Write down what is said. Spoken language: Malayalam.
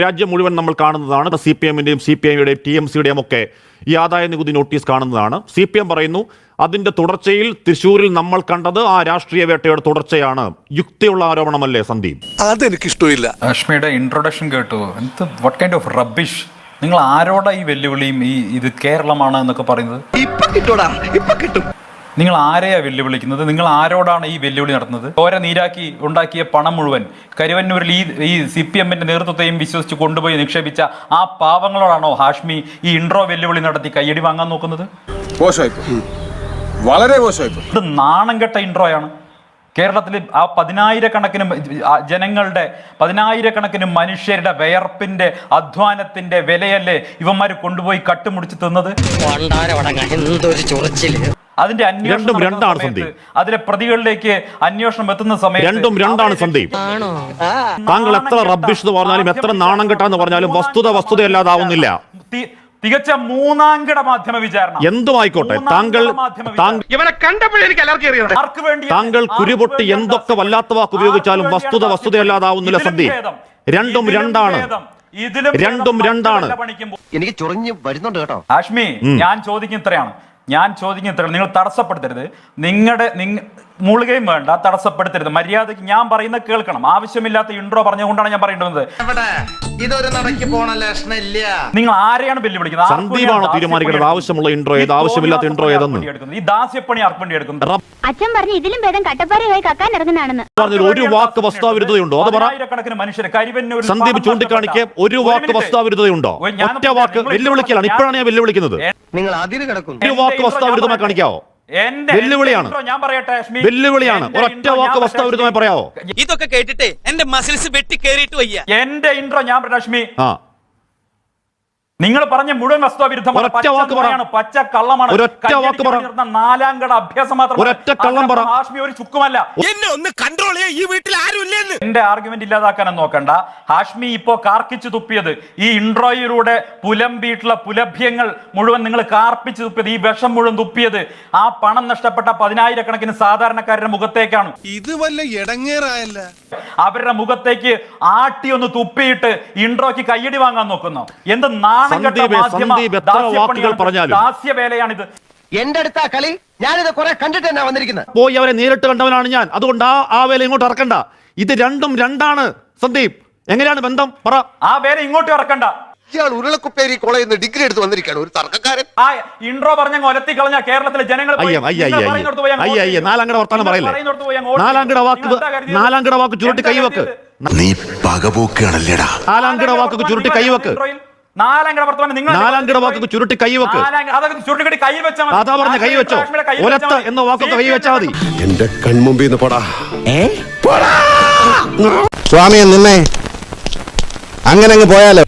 രാജ്യം മുഴുവൻ നമ്മൾ കാണുന്നതാണ്. CPM-ന്റെയും CPI-യുടെയും TMC-യുടെയും ഒക്കെ ഈ ആദായ നികുതി നോട്ടീസ് കാണുന്നതാണ്. CPM പറയുന്നു അതിന്റെ തുടർച്ചയിൽ തൃശ്ശൂരിൽ നമ്മൾ കണ്ടത് ആ രാഷ്ട്രീയ വേട്ടയുടെ തുടർച്ചയാണ്. യുക്തിയുള്ള ആരോപണമല്ലേ സന്ദീപ്? അതെനിക്ക് ഇഷ്ടമില്ല. രശ്മിയുടെ ഇൻട്രൊഡക്ഷൻ കേട്ടു. What kind of rubbish. നിങ്ങൾ ആരോടാ ഈ വെല്ലുവിളിയും ഇത് കേരളമാണ് എന്നൊക്കെ പറയുന്നത്? ഇപ്പൊ കിട്ടും. നിങ്ങൾ ആരെയാ വെല്ലുവിളിക്കുന്നത്? നിങ്ങൾ ആരോടാണ് ഈ വെല്ലുവിളി നടത്തുന്നത്? ഓരോ നീരാക്കി ഉണ്ടാക്കിയ പണം മുഴുവൻ കരുവന്നൂരിൽ ഈ CPM-ന്റെ നേതൃത്വത്തെയും വിശ്വസിച്ച് കൊണ്ടുപോയി നിക്ഷേപിച്ച ആ പാവങ്ങളോടാണോ ഹാഷ്മി ഈ ഇൻട്രോ വെല്ലുവിളി നടത്തി കയ്യടി വാങ്ങാൻ നോക്കുന്നത്? വളരെ മോശമായി. ഇത് നാണം കെട്ട ഇൻട്രോയാണ്. കേരളത്തിൽ ആ 10,000-കണക്കിന് ജനങ്ങളുടെ 10,000-കണക്കിന് മനുഷ്യരുടെ വിയർപ്പിന്റെ അധ്വാനത്തിന്റെ വിലയല്ലേ ഇവന്മാർ കൊണ്ടുപോയി കട്ടുമുടിച്ച് തിന്നത്? അതിന്റെ അന്വേഷണം, അതിലെ പ്രതികളിലേക്ക് അന്വേഷണം എത്തുന്ന സമയത്ത് രണ്ടും രണ്ടാണ് സന്ദീപ്. താങ്കൾ എത്ര റബ്ബിഷ് എന്ന് പറഞ്ഞാലും എത്ര നാണം കെട്ടാന്ന് പറഞ്ഞാലും വസ്തുതയല്ലാതാവുന്നില്ല. തികച്ച മൂന്നാംകിട മാധ്യമ വിചാരണ എന്തുമായിക്കോട്ടെ, താങ്കൾ കുരുപൊട്ടി എന്തൊക്കെ വല്ലാത്ത വാക്ക് ഉപയോഗിച്ചാലും വസ്തുതയല്ലാതാവുന്നില്ല സന്ദീപ്. രണ്ടും രണ്ടാണ്. എനിക്ക് ചൊറിഞ്ഞ് വരുന്നുണ്ട് കേട്ടോ. ഹാഷ്മി, ഞാൻ ചോദിക്കുന്ന ഇത്രയാണ്. നിങ്ങൾ തടസ്സപ്പെടുത്തരുത്. മുളുകയും വേണ്ട, തടസ്സപ്പെടുത്തരുത്. മര്യാദയ്ക്ക് ഞാൻ പറയുന്നത് കേൾക്കണം. ആവശ്യമില്ലാത്ത ഇൻട്രോ പറഞ്ഞുകൊണ്ടാണ് ഞാൻ പറയുന്നത്. നിങ്ങൾ ആരെയാണ് വെല്ലുവിളിക്കുന്നത്? സന്ദീപാണോ തീരുമാനിക്കുന്നത് ആവശ്യമുള്ള ഇൻട്രോ ഏത്, ആവശ്യമില്ലാത്ത ഇൻട്രോ ഏതെന്ന്? ഈ ദാസ്യപ്പണി ആർക്ക് വേണ്ടി എടുക്കുന്നത്? അച്ഛൻ പറഞ്ഞു ഇതിലും ഭേദം കട്ടപ്പാറയായി കക്കാൻ ഇറങ്ങുന്നതാണെന്ന്. ഒരു വാക്ക് വസ്തുതാവിരുദ്ധതയുണ്ടോ? അത് പറ. മനുഷ്യർ കരിവന്നൂർ സന്ദീപ് ചൂണ്ടിക്കാണിക്ക് ഒരു വാക്ക് വസ്തുതാവിരുദ്ധതയുണ്ടോ? ഒറ്റ വാക്ക് വെല്ലുവിളിക്കലാണ്. ഇപ്പോഴാണ് ഞാൻ വെല്ലുവിളിക്കുന്നത്. നിങ്ങൾ അതിന് കിടക്കുന്നു. ഒരു വാക്ക് വസ്തുതാവിരുദ്ധമായി കാണിക്കാവോ? വെല്ലുവിളിയാണ്. വെല്ലുവിളിയാണ്. ഒരൊറ്റ വാക്ക് വസ്തുതാവിരുദ്ധമായി പറയാവോ? ഇതൊക്കെ കേട്ടിട്ട് എന്റെ മസിൽസ് വെട്ടി കേറിയിട്ട് വയ്യ. എന്റെ ഇൻട്രോ ഞാൻ രശ്മി, നിങ്ങൾ പറഞ്ഞ മുഴുവൻ വസ്തുവിരുദ്ധമാണ്. പച്ച കള്ളമാണ്. നാലാംകട അഭ്യാസം മാത്രം. ഹാഷ്മി ഒരു ചുക്കുമല്ല. എന്നെ ഒന്ന് കൺട്രോൾ ചെയ്യാൻ ഈ വീട്ടിൽ ആരുമില്ലെന്ന്. എന്റെ ആർഗ്യുമെന്റ് ഇല്ലാതാക്കാനും നോക്കണ്ട. ഹാഷ്മി ഇപ്പോ കാർക്കിച്ചു തുപ്പിയത് ഈ ഇൻട്രോയിലൂടെ പുലമ്പിയിട്ടുള്ള പുലഭ്യങ്ങൾ മുഴുവൻ നിങ്ങൾ കാർപ്പിച്ചു തുപ്പിയത്, ഈ വിഷം മുഴുവൻ തുപ്പിയത് ആ പണം നഷ്ടപ്പെട്ട 10,000-കണക്കിന് സാധാരണക്കാരുടെ മുഖത്തേക്കാണ്. ഇത് വല്ല ഇടങ്ങേറായല്ല. അവരുടെ മുഖത്തേക്ക് ആട്ടി ഒന്ന് തുപ്പിയിട്ട് ഇൻട്രോയ്ക്ക് കയ്യടി വാങ്ങാൻ നോക്കുന്നു. എന്ത് ദാസ്യവേലയാണിത്. എന്റെ അടുത്താ കളി. ഞാനിത് കുറെ കണ്ടിട്ട് തന്നെ വന്നിരിക്കുന്നത്. പോയി അവരെ നേരിട്ട് കണ്ടവനാണ് ഞാൻ. അതുകൊണ്ട് ആ വേല ഇങ്ങോട്ട് ഇറക്കണ്ട. ഇത് രണ്ടും രണ്ടാണ് സന്ദീപ്. എങ്ങനെയാണ് ബന്ധം പറ. ആ വേല ഇങ്ങോട്ട് ഇറക്കണ്ട. ഇയാൾ ഉരുളക്കുപ്പേരി കോളേജിൽ നിന്ന് ഡിഗ്രി എടുത്ത് വന്നിരിക്കുകയാണ്. ഒരു തർക്കക്കാരൻ. ആ ഇൻട്രോ പറഞ്ഞ ഒലത്തി കളഞ്ഞ കേരളത്തിലെ ജനങ്ങൾ നാലാംകട വർത്താനം പറയില്ലേ? നാലാംകട വാക്ക് ചുരുട്ടി കൈവെക്ക്. നീ പകപോക്കാണല്ലേടാ. നാലാംകട വാക്ക് ചുരുട്ടി കൈവെക്ക്. നാലാംകട വാക്ക് ചുരുട്ടി കൈവെക്ക്. അതാ പറഞ്ഞ കൈവെച്ചോ. ഒലത്ത് എന്ന വാക്കൊക്കെ കൈവെച്ചാ മതി. എന്റെ കൺമുമ്പിൽ നിന്ന് പോടാ. സ്വാമിയെ നിന്നെ അങ്ങനെ അങ്ങ് പോയാലോ.